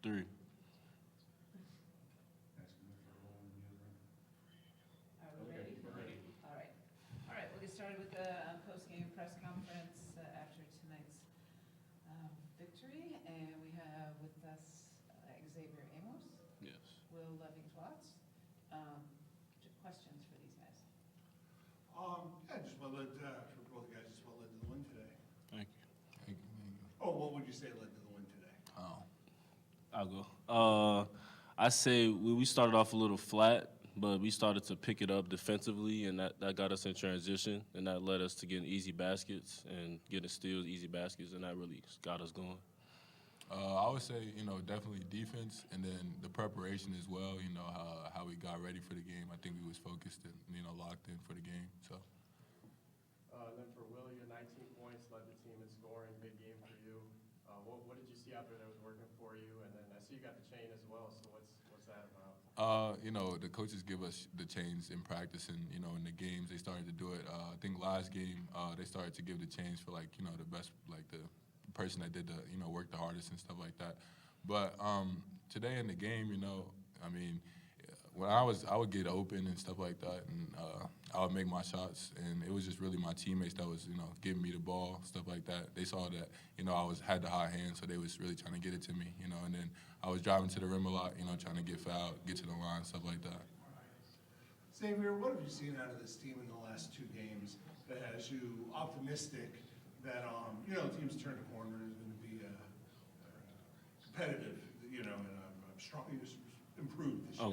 3. Are we ready? We're ready. All right. All right, we'll get started with the post-game press conference after tonight's victory. And we have with us Xavier Amos. Yes. Will Levy-Twats. Questions for these guys? Yeah, just what led, for both guys, just what led to the win today? Thank you. Oh, what would you say led to the win today? I'll go. I say we started off a little flat, but we started to pick it up defensively, and that got us in transition, and that led us to getting easy baskets and getting steals, easy baskets, and that really got us going. I would say, definitely defense, and then the preparation as well. How we got ready for the game. I think we was focused and locked in for the game. So. Then for Will, your 19 points led the team in scoring. Big game for you. What did you see out there that was working for you? And then I see you got the chain as well. So what's that about? The coaches give us the chains in practice, and in the games they started to do it. I think last game they started to give the chains for the best, the person that did the work the hardest and stuff like that. But today in the game, when I would get open and stuff like that, and I would make my shots, and it was just really my teammates that was giving me the ball, stuff like that. They saw that I had the high hand, so they was really trying to get it to me, and then I was driving to the rim a lot, trying to get fouled, get to the line, stuff like that. Xavier, what have you seen out of this team in the last 2 games that has you optimistic that the team's turned a corner, is going to be competitive, and strong, improved this year?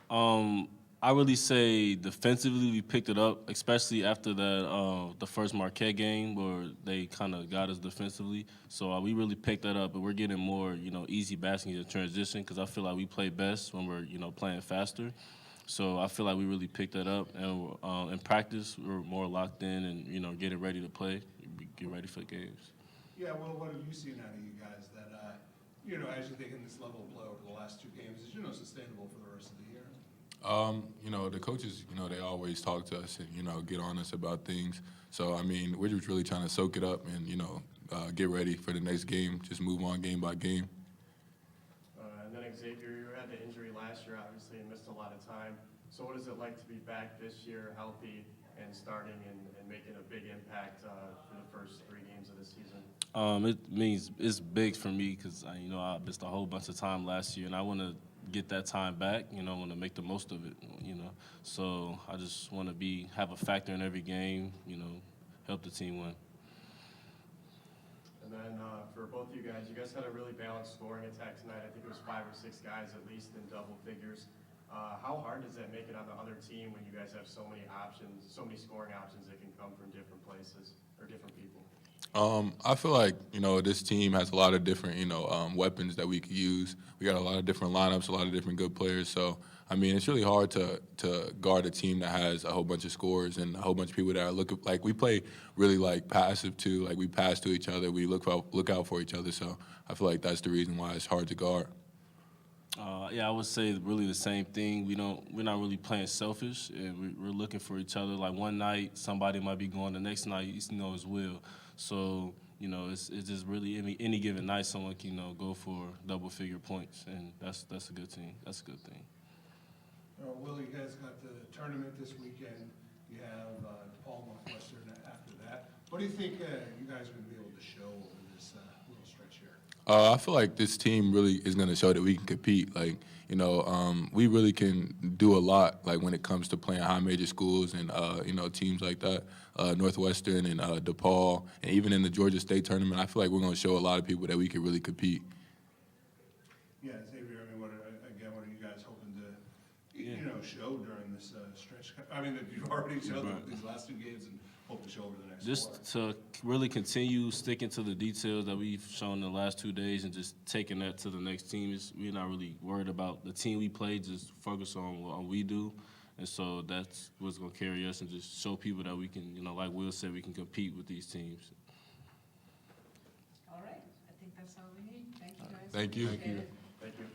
Okay. I really say defensively we picked it up, especially after that the first Marquette game where they kind of got us defensively. So we really picked that up, and we're getting more easy baskets in transition because I feel like we play best when we're playing faster. So I feel like we really picked that up, and in practice we're more locked in and getting ready to play, get ready for the games. Yeah, well, what have you seen out of you guys that as you're taking this level of play over the last 2 games is sustainable for the rest of the year? The coaches, they always talk to us and, get on us about things. So, we're just really trying to soak it up and, get ready for the next game, just move on game by game. And then Xavier, you had the injury last year, obviously, and missed a lot of time. So what is it like to be back this year, healthy, and starting and making a big impact for the first 3 games of the season? It means it's big for me because I missed a whole bunch of time last year, and I want to get that time back. I want to make the most of it. So I just want to have a factor in every game. Help the team win. And then for both of you guys had a really balanced scoring attack tonight. I think it was 5 or 6 guys at least in double figures. How hard does that make it on the other team when you guys have so many options, so many scoring options that can come from different places or different people? I feel like, this team has a lot of different, weapons that we could use. We got a lot of different lineups, a lot of different good players. So, it's really hard to guard a team that has a whole bunch of scores and a whole bunch of people that are we play really passive too. We pass to each other. We look out for each other. So I feel like that's the reason why it's hard to guard. Yeah, I would say really the same thing. We're not really playing selfish, and we're looking for each other. Like one night, somebody might be going. The next night, it's Will. So it's just really any given night, someone can go for double-figure points, and that's a good team. That's a good thing. Will, you guys got the tournament this weekend. You have DePaul Northwestern after that. What do you think you guys are going to be able to show over this little stretch here? I feel like this team really is going to show that we can compete. We really can do a lot, when it comes to playing high major schools and, teams like that, Northwestern and DePaul, and even in the Georgia State tournament. I feel like we're going to show a lot of people that we can really compete. Yeah, Xavier, what are you guys hoping to show during this stretch? That you've already showed them these last 2 games and hope to show over the next 4. Just to really continue sticking to the details that we've shown the last 2 days and just taking that to the next team. We're not really worried about the team we play, just focus on what we do. And so that's what's going to carry us and just show people that we can, like Will said, we can compete with these teams. All right. I think that's all we need. Thank you, guys. Thank you. Appreciate it. Thank you.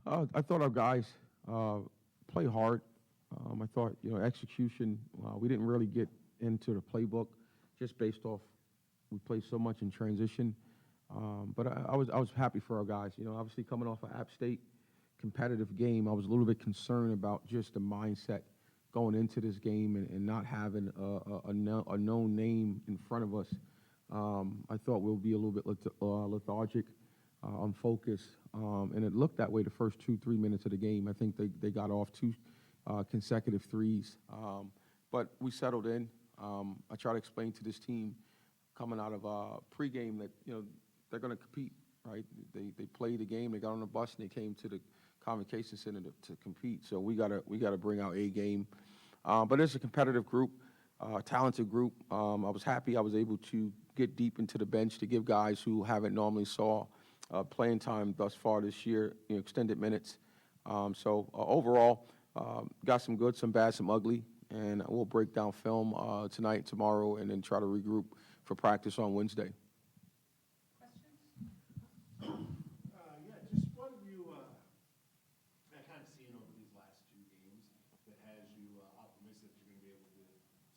I thought our guys play hard. I thought, execution, we didn't really get into the playbook just based off we played so much in transition. But I was happy for our guys. Obviously coming off an App State competitive game, I was a little bit concerned about just the mindset going into this game and not having a known name in front of us. I thought we'll be a little bit lethargic, unfocused, and it looked that way the first 2-3 minutes of the game. I think they got off 2 consecutive threes, but we settled in. I try to explain to this team coming out of pregame that they're going to compete, right? They played the game, they got on the bus, and they came to the Convocation Center to compete. So we gotta bring our A game. But it's a competitive group, talented group. I was happy I was able to get deep into the bench to give guys who haven't normally saw playing time thus far this year, extended minutes. So overall, got some good, some bad, some ugly, and we'll break down film tonight, tomorrow, and then try to regroup for practice on Wednesday. Questions? Yeah, just what have you kind of seen over these last 2 games that has you optimistic you're going to be able to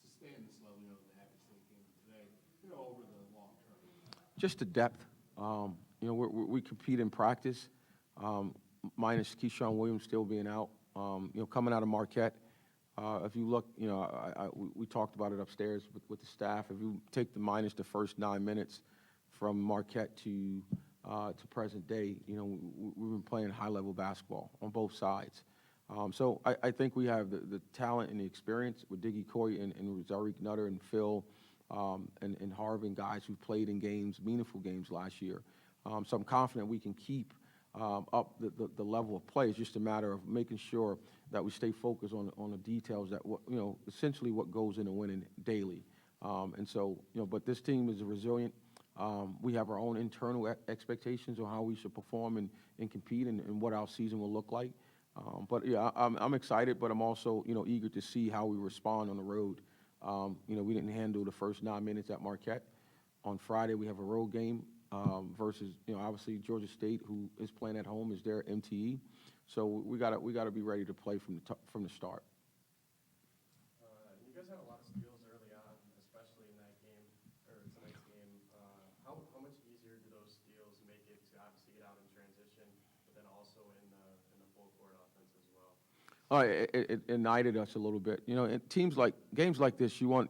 sustain this level, the App State game today, over the long term? Just the depth. We compete in practice, minus Keyshawn Williams still being out. Coming out of Marquette, if you look, we talked about it upstairs with the staff. If you take the first 9 minutes from Marquette to present day, we've been playing high-level basketball on both sides. So I think we have the talent and the experience with Diggy Coy and Zarik Nutter and Phil and Harvin, guys who played in games, meaningful games last year. So I'm confident we can keep up the level of play. It's just a matter of making sure that we stay focused on the details that, essentially what goes into winning daily. And so, but this team is resilient. We have our own internal expectations on how we should perform and compete and what our season will look like. But yeah, I'm excited, but I'm also, eager to see how we respond on the road. We didn't handle the first 9 minutes at Marquette. On Friday, we have a road game versus, obviously Georgia State, who is playing at home, is their MTE. So we gotta be ready to play from the start. You guys had a lot of steals early on, especially in that game, or tonight's game. How much easier do those steals make it to obviously get out in transition, but then also in the full court offense as well? It ignited us a little bit. In games like this, you want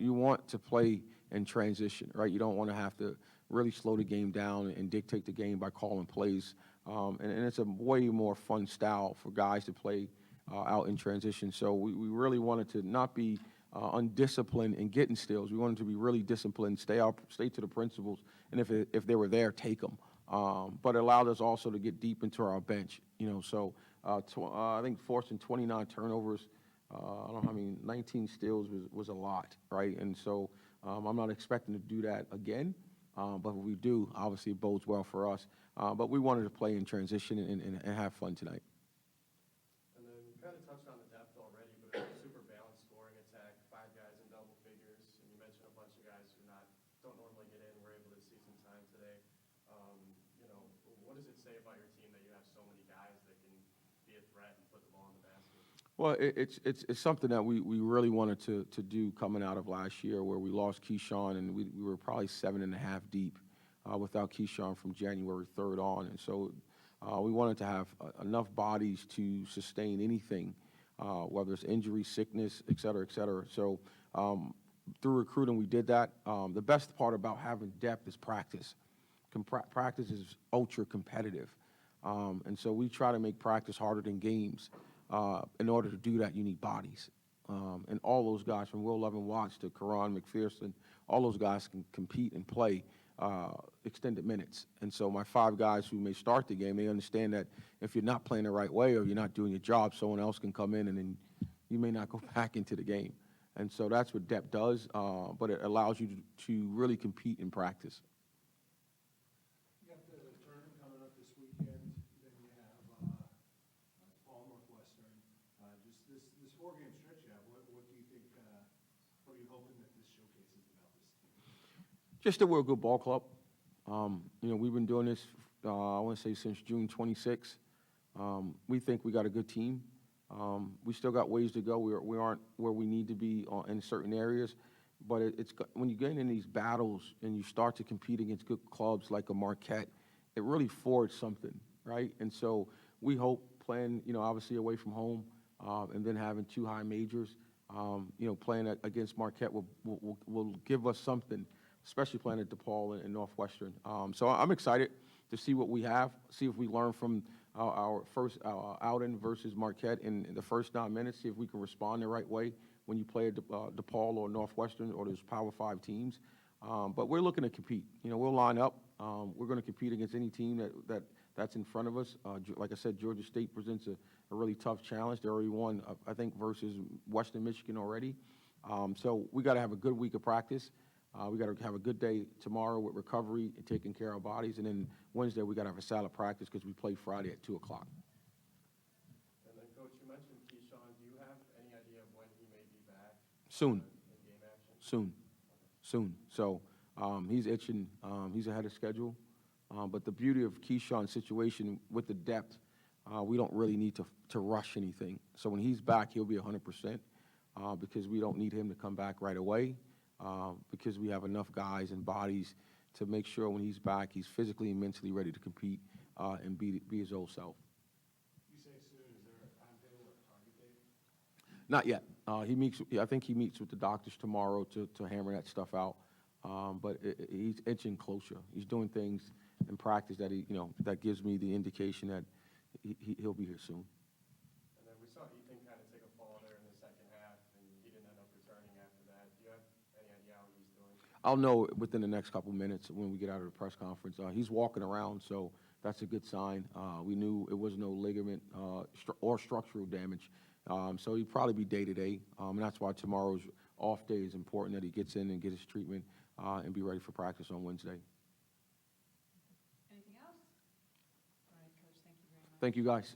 to play in transition, right? You don't want to have to really slow the game down and dictate the game by calling plays. And it's a way more fun style for guys to play out in transition. So we really wanted to not be undisciplined in getting steals. We wanted to be really disciplined, stay to the principles, and if they were there, take them. But it allowed us also to get deep into our bench. So I think forcing 29 turnovers, 19 steals was a lot, right? And so I'm not expecting to do that again. But if we do, obviously it bodes well for us. But we wanted to play in transition and have fun tonight. And then you kind of touched on the depth already, but it's a super balanced scoring attack, 5 guys in double figures, and you mentioned a bunch of guys who don't normally get in, were able to see some time today. What does it say about your team that you have so many guys that can be a threat and put the ball in the basket? Well, it's something that we really wanted to do coming out of last year, where we lost Keyshawn and we were probably 7.5 deep without Keyshawn from January 3rd on. And so we wanted to have enough bodies to sustain anything, whether it's injury, sickness, et cetera, et cetera. So through recruiting, we did that. The best part about having depth is practice. Practice is ultra competitive. And so we try to make practice harder than games. In order to do that, you need bodies. And all those guys, from Will Levin Watts to Karan McPherson, all those guys can compete and play extended minutes. And so my 5 guys who may start the game, they understand that if you're not playing the right way or you're not doing your job, someone else can come in and then you may not go back into the game. And so that's what depth does, but it allows you to really compete in practice. You got the tournament coming up this weekend, then you have Paul Northwestern. Just this 4-game stretch you have, what do you think, what are you hoping that this showcases about this team? Just that we're a good ball club. We've been doing this, I want to say since June 26th. We think we got a good team. We still got ways to go. We aren't where we need to be in certain areas, but when you get in these battles and you start to compete against good clubs like a Marquette, it really forged something, right? And so we hope playing, obviously away from home, and then having 2 high majors, playing against Marquette will give us something, especially playing at DePaul and Northwestern. So I'm excited to see what we have, see if we learn from our first outing versus Marquette in the first 9 minutes, see if we can respond the right way when you play at DePaul or Northwestern or those Power 5 teams. But we're looking to compete. We'll line up. We're going to compete against any team that's in front of us. Like I said, Georgia State presents a really tough challenge. They already won, I think, versus Western Michigan already. So we got to have a good week of practice. We got to have a good day tomorrow with recovery and taking care of our bodies. And then Wednesday, we got to have a solid practice because we play Friday at 2 o'clock. And then, Coach, you mentioned Keyshawn. Do you have any idea of when he may be back? Soon. In game action? Soon. So he's itching. He's ahead of schedule. But the beauty of Keyshawn's situation with the depth, we don't really need to rush anything. So when he's back, he'll be 100% because we don't need him to come back right away because we have enough guys and bodies to make sure when he's back, he's physically and mentally ready to compete and be his old self. You say soon, is there a timetable or a target date? Not yet. I think he meets with the doctors tomorrow to hammer that stuff out. But he's inching closer. He's doing things in practice that that gives me the indication that he'll be here soon. And then we saw Ethan kind of take a fall there in the second half, and he didn't end up returning after that. Do you have any idea how he's doing? I'll know within the next couple minutes when we get out of the press conference. He's walking around, so that's a good sign. We knew it was no ligament or structural damage. So he'd probably be day-to-day, and that's why tomorrow's off day is important, that he gets in and get his treatment and be ready for practice on Wednesday. Anything else? All right, Coach, thank you very much. Thank you, guys.